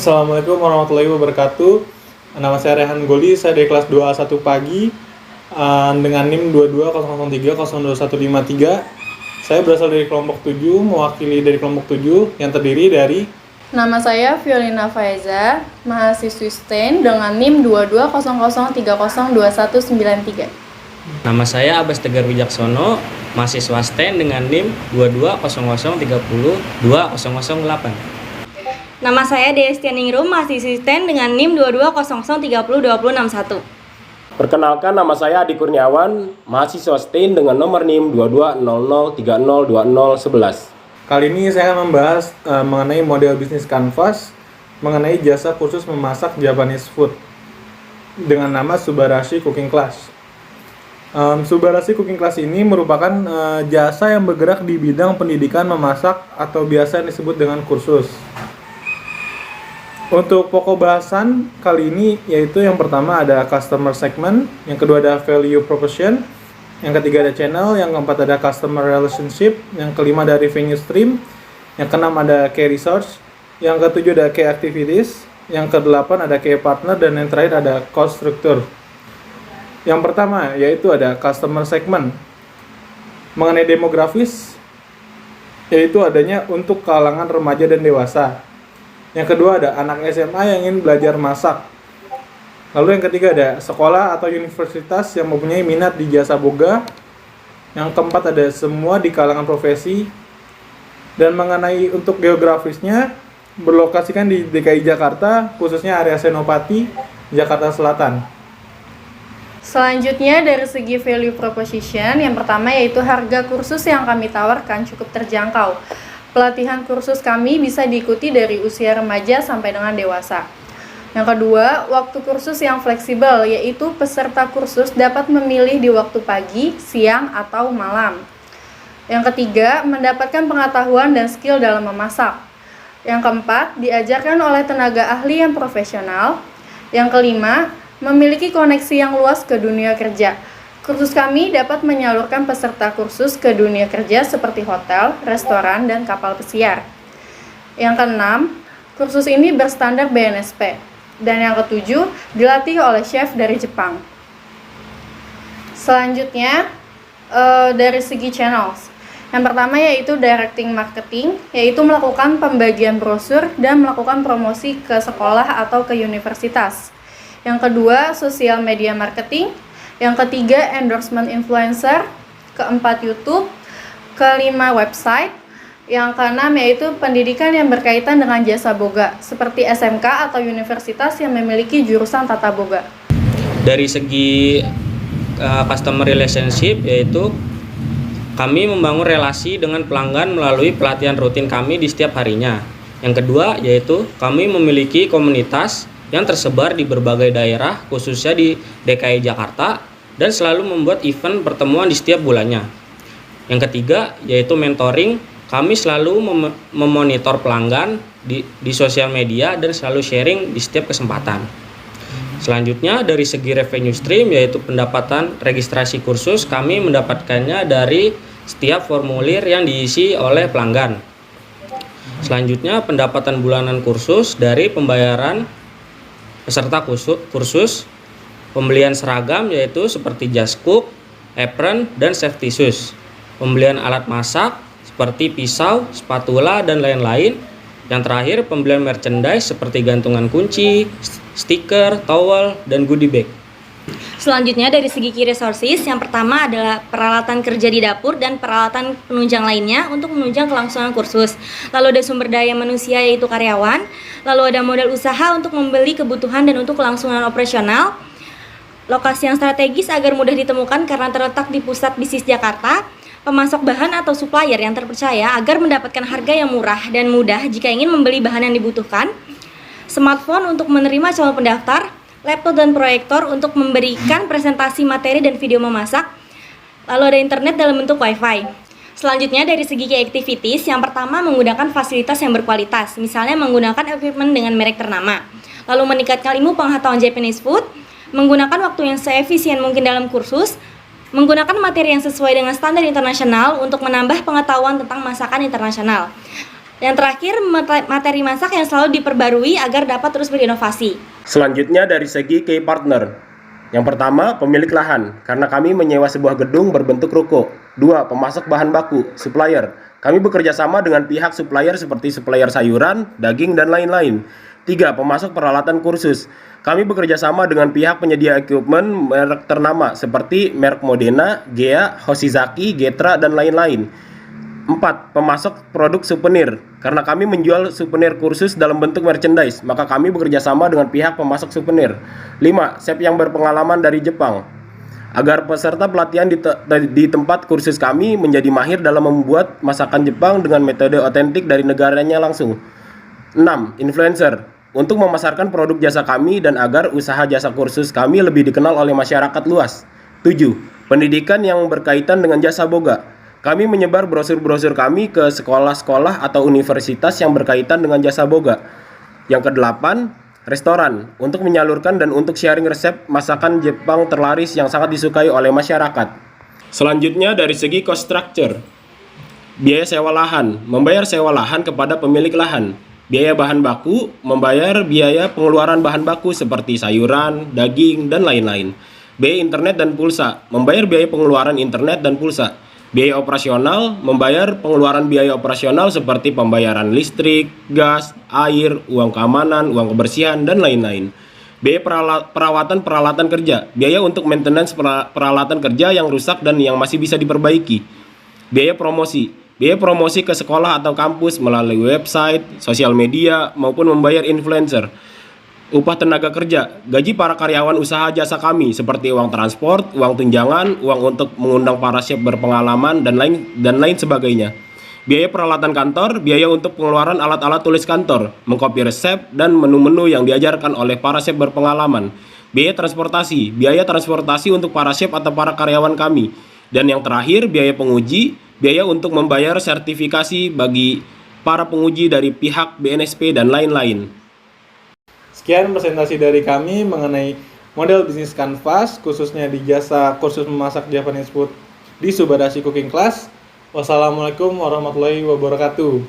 Assalamualaikum warahmatullahi wabarakatuh. Nama saya Rehan Goli, saya dari kelas 2A1 pagi dengan NIM 2200302153. Saya berasal dari kelompok 7, mewakili dari kelompok 7 yang terdiri dari Nama saya Violina Faiza, mahasiswi STEN dengan NIM 2200302193. Nama saya Abbas Tegar Wijaksono, mahasiswa STEN dengan NIM 2200302008. Nama saya Destianingrum, mahasiswi STEN dengan NIM 2200302061. Perkenalkan, nama saya Adi Kurniawan, mahasiswa STEN dengan nomor NIM 2200302011. Kali ini saya membahas mengenai model bisnis Canvas, mengenai jasa kursus memasak Japanese food dengan nama Subarashi Cooking Class. Subarashi Cooking Class ini merupakan jasa yang bergerak di bidang pendidikan memasak atau biasa disebut dengan kursus. Untuk pokok bahasan kali ini yaitu yang pertama ada customer segment, yang kedua ada value proposition, yang ketiga ada channel, yang keempat ada customer relationship, yang kelima ada revenue stream, yang keenam ada key resource, yang ketujuh ada key activities, yang kedelapan ada key partner, dan yang terakhir ada cost structure. Yang pertama yaitu ada customer segment. Mengenai demografis, yaitu adanya untuk kalangan remaja dan dewasa. Yang kedua ada anak SMA yang ingin belajar masak. Lalu yang ketiga ada sekolah atau universitas yang mempunyai minat di jasa boga. Yang keempat ada semua di kalangan profesi. Dan mengenai untuk geografisnya, berlokasikan di DKI Jakarta, khususnya area Senopati, Jakarta Selatan. Selanjutnya dari segi value proposition, yang pertama yaitu harga kursus yang kami tawarkan cukup terjangkau. Pelatihan kursus kami bisa diikuti dari usia remaja sampai dengan dewasa. Yang kedua, waktu kursus yang fleksibel, yaitu peserta kursus dapat memilih di waktu pagi, siang, atau malam. Yang ketiga, mendapatkan pengetahuan dan skill dalam memasak. Yang keempat, diajarkan oleh tenaga ahli yang profesional. Yang kelima, memiliki koneksi yang luas ke dunia kerja. Kursus kami dapat menyalurkan peserta kursus ke dunia kerja seperti hotel, restoran, dan kapal pesiar. Yang keenam, kursus ini berstandar BNSP. Dan yang ketujuh, dilatih oleh chef dari Jepang. Selanjutnya, dari segi channels. Yang pertama yaitu directing marketing, yaitu melakukan pembagian brosur dan melakukan promosi ke sekolah atau ke universitas. Yang kedua, social media marketing. Yang ketiga, endorsement influencer. Keempat, YouTube. Kelima, website. Yang keenam yaitu pendidikan yang berkaitan dengan jasa boga, seperti SMK atau universitas yang memiliki jurusan tata boga. Dari segi customer relationship, yaitu kami membangun relasi dengan pelanggan melalui pelatihan rutin kami di setiap harinya. Yang kedua yaitu kami memiliki komunitas yang tersebar di berbagai daerah, khususnya di DKI Jakarta, dan selalu membuat event pertemuan di setiap bulannya. Yang ketiga yaitu mentoring, kami selalu memonitor pelanggan di sosial media dan selalu sharing di setiap kesempatan. Selanjutnya dari segi revenue stream, yaitu pendapatan registrasi kursus, kami mendapatkannya dari setiap formulir yang diisi oleh pelanggan. Selanjutnya pendapatan bulanan kursus dari pembayaran peserta kursus, pembelian seragam yaitu seperti jas cook, apron, dan safety shoes, pembelian alat masak seperti pisau, spatula, dan lain-lain. Yang terakhir pembelian merchandise seperti gantungan kunci, stiker, towel, dan goodie bag. Selanjutnya dari segi key resources, yang pertama adalah peralatan kerja di dapur dan peralatan penunjang lainnya untuk menunjang kelangsungan kursus. Lalu ada sumber daya manusia yaitu karyawan, lalu ada modal usaha untuk membeli kebutuhan dan untuk kelangsungan operasional. Lokasi yang strategis agar mudah ditemukan karena terletak di pusat bisnis Jakarta. Pemasok bahan atau supplier yang terpercaya agar mendapatkan harga yang murah dan mudah jika ingin membeli bahan yang dibutuhkan. Smartphone untuk menerima calon pendaftar, laptop dan proyektor untuk memberikan presentasi materi dan video memasak. Lalu ada internet dalam bentuk wifi. Selanjutnya dari segi key activities, yang pertama menggunakan fasilitas yang berkualitas, misalnya menggunakan equipment dengan merek ternama. Lalu meningkatkan ilmu pengetahuan Japanese food, menggunakan waktu yang seefisien mungkin dalam kursus, menggunakan materi yang sesuai dengan standar internasional untuk menambah pengetahuan tentang masakan internasional. Yang terakhir, materi masak yang selalu diperbarui agar dapat terus berinovasi. Selanjutnya dari segi key partner. Yang pertama, pemilik lahan, karena kami menyewa sebuah gedung berbentuk ruko. 2. Pemasok bahan baku, supplier. Kami bekerja sama dengan pihak supplier seperti supplier sayuran, daging, dan lain-lain. 3. Pemasok peralatan kursus. Kami bekerja sama dengan pihak penyedia equipment merek ternama seperti merek Modena, Gea, Hoshizaki, Getra, dan lain-lain. 4. Pemasok produk souvenir. Karena kami menjual souvenir kursus dalam bentuk merchandise, maka kami bekerja sama dengan pihak pemasok souvenir. 5. Chef yang berpengalaman dari Jepang. Agar peserta pelatihan di tempat kursus kami menjadi mahir dalam membuat masakan Jepang dengan metode otentik dari negaranya langsung. 6. Influencer. Untuk memasarkan produk jasa kami dan agar usaha jasa kursus kami lebih dikenal oleh masyarakat luas. 7. Pendidikan yang berkaitan dengan jasa boga. Kami menyebar brosur-brosur kami ke sekolah-sekolah atau universitas yang berkaitan dengan jasa boga. Yang ke-8, restoran, untuk menyalurkan dan untuk sharing resep masakan Jepang terlaris yang sangat disukai oleh masyarakat. Selanjutnya dari segi cost structure. Biaya sewa lahan, membayar sewa lahan kepada pemilik lahan. Biaya bahan baku, membayar biaya pengeluaran bahan baku seperti sayuran, daging, dan lain-lain. Biaya internet dan pulsa, membayar biaya pengeluaran internet dan pulsa. Biaya operasional, membayar pengeluaran biaya operasional seperti pembayaran listrik, gas, air, uang keamanan, uang kebersihan, dan lain-lain. Biaya perawatan peralatan kerja, biaya untuk maintenance peralatan kerja yang rusak dan yang masih bisa diperbaiki. Biaya promosi ke sekolah atau kampus melalui website, sosial media, maupun membayar influencer. Upah tenaga kerja, gaji para karyawan usaha jasa kami seperti uang transport, uang tunjangan, uang untuk mengundang para chef berpengalaman, dan lain sebagainya. Biaya peralatan kantor, biaya untuk pengeluaran alat-alat tulis kantor, mengkopi resep, dan menu-menu yang diajarkan oleh para chef berpengalaman. Biaya transportasi untuk para chef atau para karyawan kami. Dan yang terakhir, biaya penguji, biaya untuk membayar sertifikasi bagi para penguji dari pihak BNSP, dan lain-lain. Sekian presentasi dari kami mengenai model bisnis Canvas, khususnya di jasa kursus memasak Japanese food di Subarashi Cooking Class. Wassalamualaikum warahmatullahi wabarakatuh.